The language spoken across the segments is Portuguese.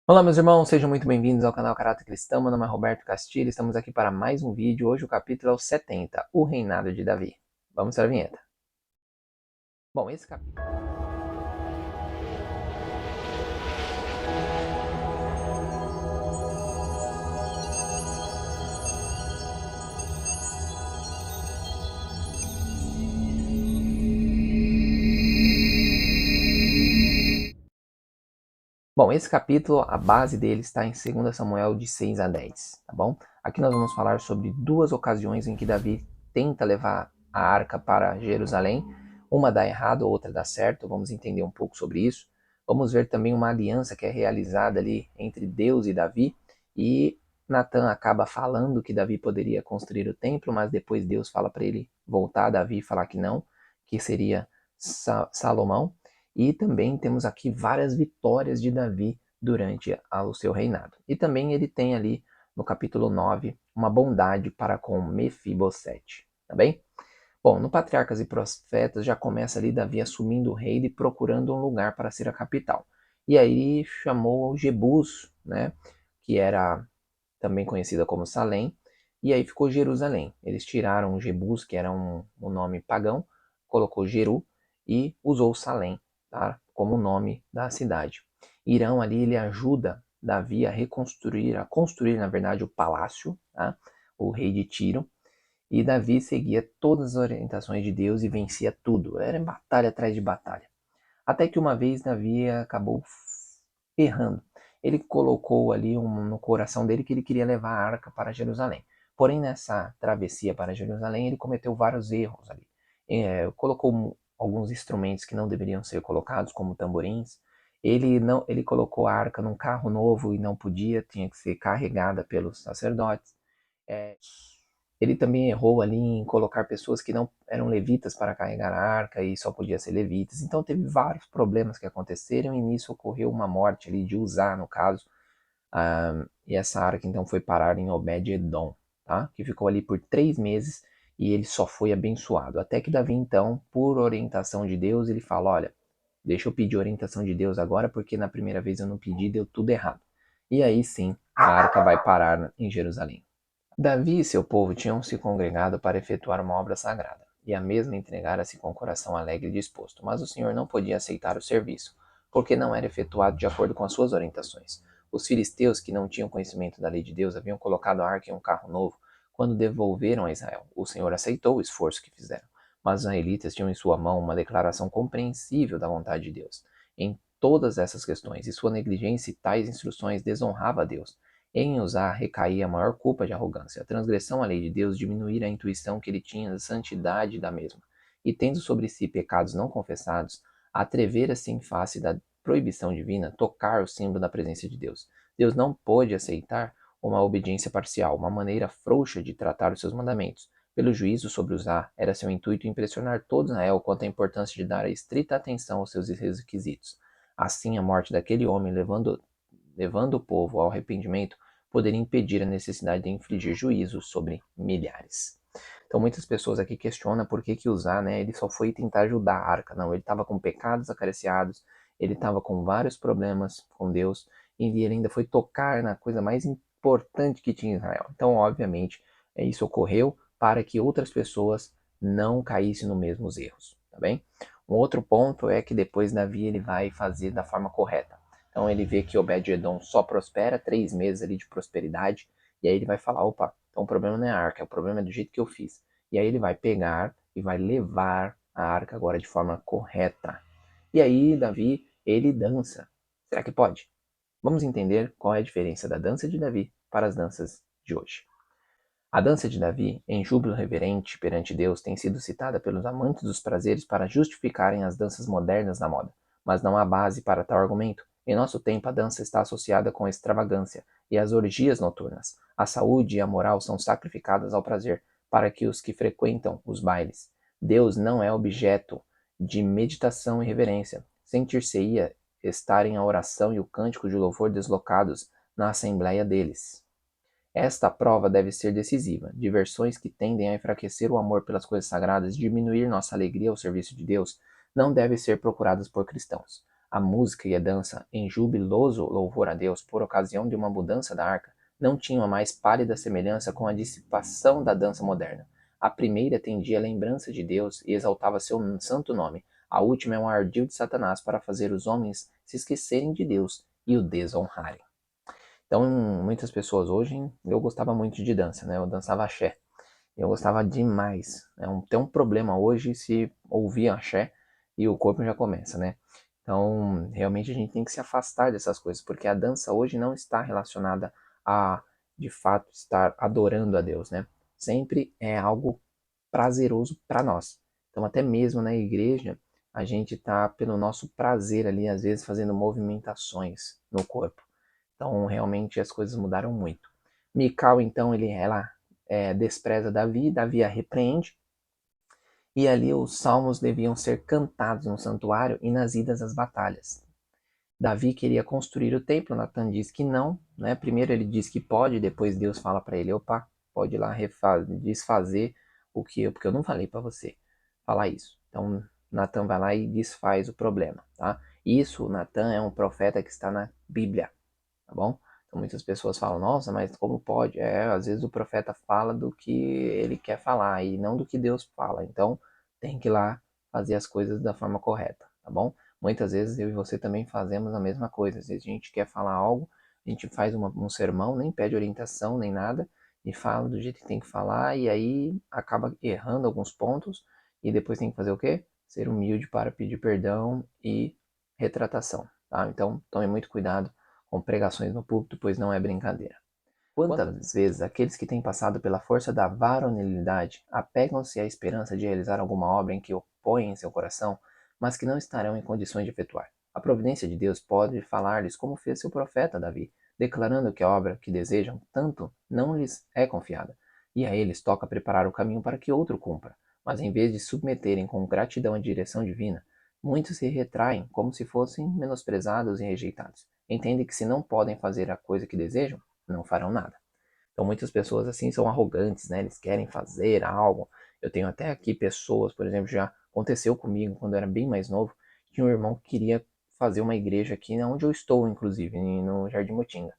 Olá meus irmãos, sejam muito bem-vindos ao canal Caráter Cristão. Meu nome é Roberto Castilho, estamos aqui para mais um vídeo. Hoje o capítulo é o 70, o reinado de Davi. Vamos para a vinheta. Bom, esse capítulo... Bom, esse capítulo, a base dele está em 2 Samuel de 6 a 10, tá bom? Aqui nós vamos falar sobre duas ocasiões em que Davi tenta levar a arca para Jerusalém. Uma dá errado, a outra dá certo. Vamos entender um pouco sobre isso. Vamos ver também uma aliança que é realizada ali entre Deus e Davi. E Natan acaba falando que Davi poderia construir o templo, mas depois Deus fala para ele voltar a Davi e falar que não, que seria Salomão. E também temos aqui várias vitórias de Davi durante o seu reinado. E também ele tem ali no capítulo 9 uma bondade para com Mefibosete, tá bem? Bom, no Patriarcas e Profetas já começa ali Davi assumindo o reino e procurando um lugar para ser a capital. E aí chamou Jebus, né, que era também conhecida como Salém, e aí ficou Jerusalém. Eles tiraram Jebus, que era um nome pagão, colocou Jeru e usou Salém, tá, como nome da cidade. Irão ali ele ajuda Davi a construir na verdade o palácio, tá, o rei de Tiro, e Davi seguia todas as orientações de Deus e vencia tudo. Era batalha atrás de batalha. Até que uma vez Davi acabou errando. Ele colocou ali no coração dele que ele queria levar a arca para Jerusalém. Porém, nessa travessia para Jerusalém, ele cometeu vários erros ali. Colocou alguns instrumentos que não deveriam ser colocados, como tamborins. Ele colocou a arca num carro novo e não podia, tinha que ser carregada pelos sacerdotes. É, ele também errou ali em colocar pessoas que não eram levitas para carregar a arca e só podia ser levitas. Então teve vários problemas que aconteceram e nisso ocorreu uma morte ali de Uzá, no caso. E essa arca então foi parar em Obed-Edom, tá? Que ficou ali por 3 meses e ele só foi abençoado. Até que Davi então, por orientação de Deus, ele fala, olha, deixa eu pedir orientação de Deus agora, porque na primeira vez eu não pedi, deu tudo errado. E aí sim, a arca vai parar em Jerusalém. Davi e seu povo tinham se congregado para efetuar uma obra sagrada, e a mesma entregara-se com coração alegre e disposto, mas o Senhor não podia aceitar o serviço, porque não era efetuado de acordo com as suas orientações. Os filisteus, que não tinham conhecimento da lei de Deus, haviam colocado a arca em um carro novo quando devolveram a Israel. O Senhor aceitou o esforço que fizeram, mas os israelitas tinham em sua mão uma declaração compreensível da vontade de Deus em todas essas questões, e sua negligência e tais instruções desonrava a Deus. Em usar recaía a maior culpa de arrogância. A transgressão à lei de Deus diminuíra a intuição que ele tinha da santidade da mesma, e tendo sobre si pecados não confessados, atrevera-se em face da proibição divina tocar o símbolo da presença de Deus. Deus não pôde aceitar uma obediência parcial, uma maneira frouxa de tratar os seus mandamentos. Pelo juízo sobre Uzá, era seu intuito impressionar todo Israel quanto à importância de dar estrita atenção aos seus requisitos. Assim, a morte daquele homem, levando o povo ao arrependimento, poderia impedir a necessidade de infligir juízo sobre milhares. Então muitas pessoas aqui questionam por que Uzá, né, ele só foi tentar ajudar a arca. Não, ele estava com pecados acariciados, ele estava com vários problemas com Deus, e ele ainda foi tocar na coisa mais importante que tinha em Israel. Então, obviamente, isso ocorreu para que outras pessoas não caíssem nos mesmos erros, tá bem? Um outro ponto é que depois Davi ele vai fazer da forma correta. Então ele vê que Obed-Edom só prospera, 3 meses ali de prosperidade, e aí ele vai falar, opa, então o problema não é a arca, o problema é do jeito que eu fiz. E aí ele vai pegar e vai levar a arca agora de forma correta. E aí Davi, ele dança. Será que pode? Vamos entender qual é a diferença da dança de Davi para as danças de hoje. A dança de Davi, em júbilo reverente perante Deus, tem sido citada pelos amantes dos prazeres para justificarem as danças modernas na moda, mas não há base para tal argumento. Em nosso tempo, a dança está associada com a extravagância e as orgias noturnas. A saúde e a moral são sacrificadas ao prazer para que os que frequentam os bailes. Deus não é objeto de meditação e reverência. Sentir-se-ia estarem a oração e o cântico de louvor deslocados na assembleia deles. Esta prova deve ser decisiva. Diversões que tendem a enfraquecer o amor pelas coisas sagradas e diminuir nossa alegria ao serviço de Deus não devem ser procuradas por cristãos. A música e a dança em jubiloso louvor a Deus por ocasião de uma mudança da arca não tinham a mais pálida semelhança com a dissipação da dança moderna. A primeira tendia a lembrança de Deus e exaltava seu santo nome. A última é um ardil de Satanás para fazer os homens se esquecerem de Deus e o desonrarem. Então, muitas pessoas hoje, eu gostava muito de dança, né? Eu dançava axé. Eu gostava demais. Tem um problema hoje se ouvir axé e o corpo já começa, né? Então, realmente a gente tem que se afastar dessas coisas, porque a dança hoje não está relacionada a, de fato, estar adorando a Deus, né? Sempre é algo prazeroso para nós. Então, até mesmo na igreja, a gente está pelo nosso prazer ali, às vezes fazendo movimentações no corpo. Então, realmente as coisas mudaram muito. Mical, então, ela despreza Davi, Davi a repreende, e ali os salmos deviam ser cantados no santuário e nas idas às batalhas. Davi queria construir o templo, Natan diz que não, né? Primeiro ele diz que pode, depois Deus fala para ele, opa, pode ir lá desfazer porque eu não falei para você falar isso. Então Natan vai lá e desfaz o problema, tá? Isso, Natan é um profeta que está na Bíblia, tá bom? Então muitas pessoas falam, nossa, mas como pode? Às vezes o profeta fala do que ele quer falar e não do que Deus fala. Então tem que ir lá fazer as coisas da forma correta, tá bom? Muitas vezes eu e você também fazemos a mesma coisa. Às vezes a gente quer falar algo, a gente faz um sermão, nem pede orientação, nem nada, e fala do jeito que tem que falar, e aí acaba errando alguns pontos, e depois tem que fazer o quê? Ser humilde para pedir perdão e retratação, tá? Então tome muito cuidado com pregações no púlpito, pois não é brincadeira. Quantas vezes aqueles que têm passado pela força da varonilidade apegam-se à esperança de realizar alguma obra em que opõem em seu coração, mas que não estarão em condições de efetuar? A providência de Deus pode falar-lhes como fez seu profeta Davi, declarando que a obra que desejam tanto não lhes é confiada, e a eles toca preparar o caminho para que outro cumpra. Mas em vez de submeterem com gratidão à direção divina, muitos se retraem como se fossem menosprezados e rejeitados. Entendem que se não podem fazer a coisa que desejam, não farão nada. Então muitas pessoas assim são arrogantes, né? Eles querem fazer algo. Eu tenho até aqui pessoas, por exemplo, já aconteceu comigo quando eu era bem mais novo, que um irmão queria fazer uma igreja aqui onde eu estou, inclusive, no Jardim Motinga,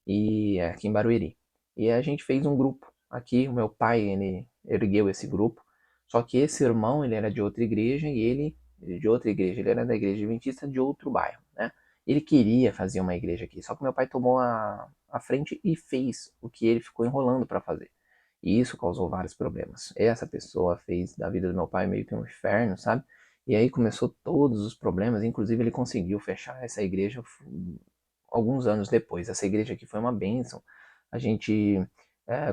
e aqui em Barueri. E a gente fez um grupo. Aqui o meu pai, ele ergueu esse grupo, só que esse irmão, ele era de outra igreja e ele de outra igreja, ele era da igreja adventista de outro bairro, né? Ele queria fazer uma igreja aqui, só que meu pai tomou a frente e fez o que ele ficou enrolando para fazer. E isso causou vários problemas. Essa pessoa fez da vida do meu pai meio que um inferno, sabe? E aí começou todos os problemas, inclusive ele conseguiu fechar essa igreja alguns anos depois. Essa igreja aqui foi uma bênção. A gente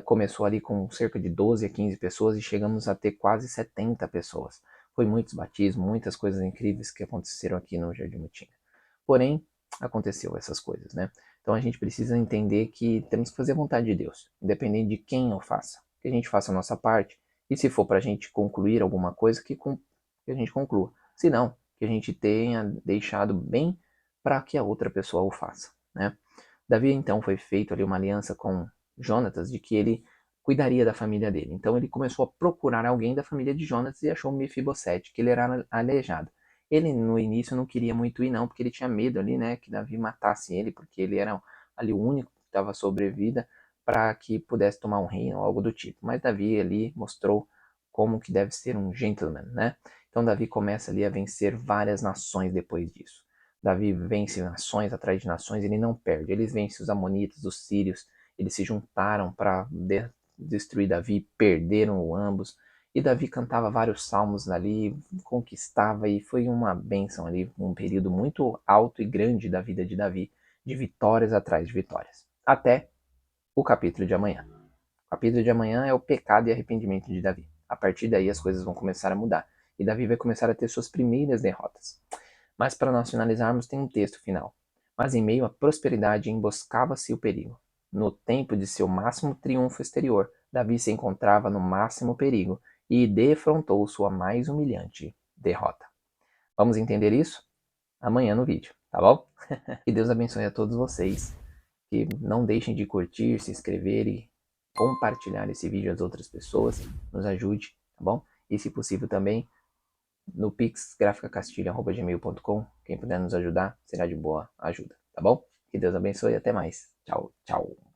começou ali com cerca de 12 a 15 pessoas e chegamos a ter quase 70 pessoas. Foi muitos batismos, muitas coisas incríveis que aconteceram aqui no Jardim Mutinga. Porém, aconteceu essas coisas, né? Então a gente precisa entender que temos que fazer a vontade de Deus, independente de quem eu faça. Que a gente faça a nossa parte, e se for para a gente concluir alguma coisa, que a gente conclua. Se não, que a gente tenha deixado bem para que a outra pessoa o faça, né? Davi então foi feito ali uma aliança com Jonatas de que ele cuidaria da família dele. Então ele começou a procurar alguém da família de Jonatas e achou Mefibosete, que ele era aleijado. Ele no início não queria muito ir não, porque ele tinha medo ali, né, que Davi matasse ele, porque ele era ali o único que estava sobrevida para que pudesse tomar um reino ou algo do tipo. Mas Davi ali mostrou como que deve ser um gentleman, né? Então Davi começa ali a vencer várias nações depois disso. Davi vence nações atrás de nações, ele não perde. Eles vencem os amonitas, os sírios, eles se juntaram para destruir Davi, perderam ambos. E Davi cantava vários salmos ali, conquistava e foi uma bênção ali, um período muito alto e grande da vida de Davi, de vitórias atrás de vitórias. Até o capítulo de amanhã. O capítulo de amanhã é o pecado e arrependimento de Davi. A partir daí as coisas vão começar a mudar e Davi vai começar a ter suas primeiras derrotas. Mas para nós finalizarmos, tem um texto final. Mas em meio à prosperidade emboscava-se o perigo. No tempo de seu máximo triunfo exterior, Davi se encontrava no máximo perigo e defrontou sua mais humilhante derrota. Vamos entender isso? Amanhã no vídeo, tá bom? Que Deus abençoe a todos vocês. Que não deixem de curtir, se inscrever e compartilhar esse vídeo às outras pessoas. Nos ajude, tá bom? E se possível também no pix graficacastilha@gmail.com Quem puder nos ajudar será de boa ajuda, tá bom? Que Deus abençoe e até mais. Tchau, tchau.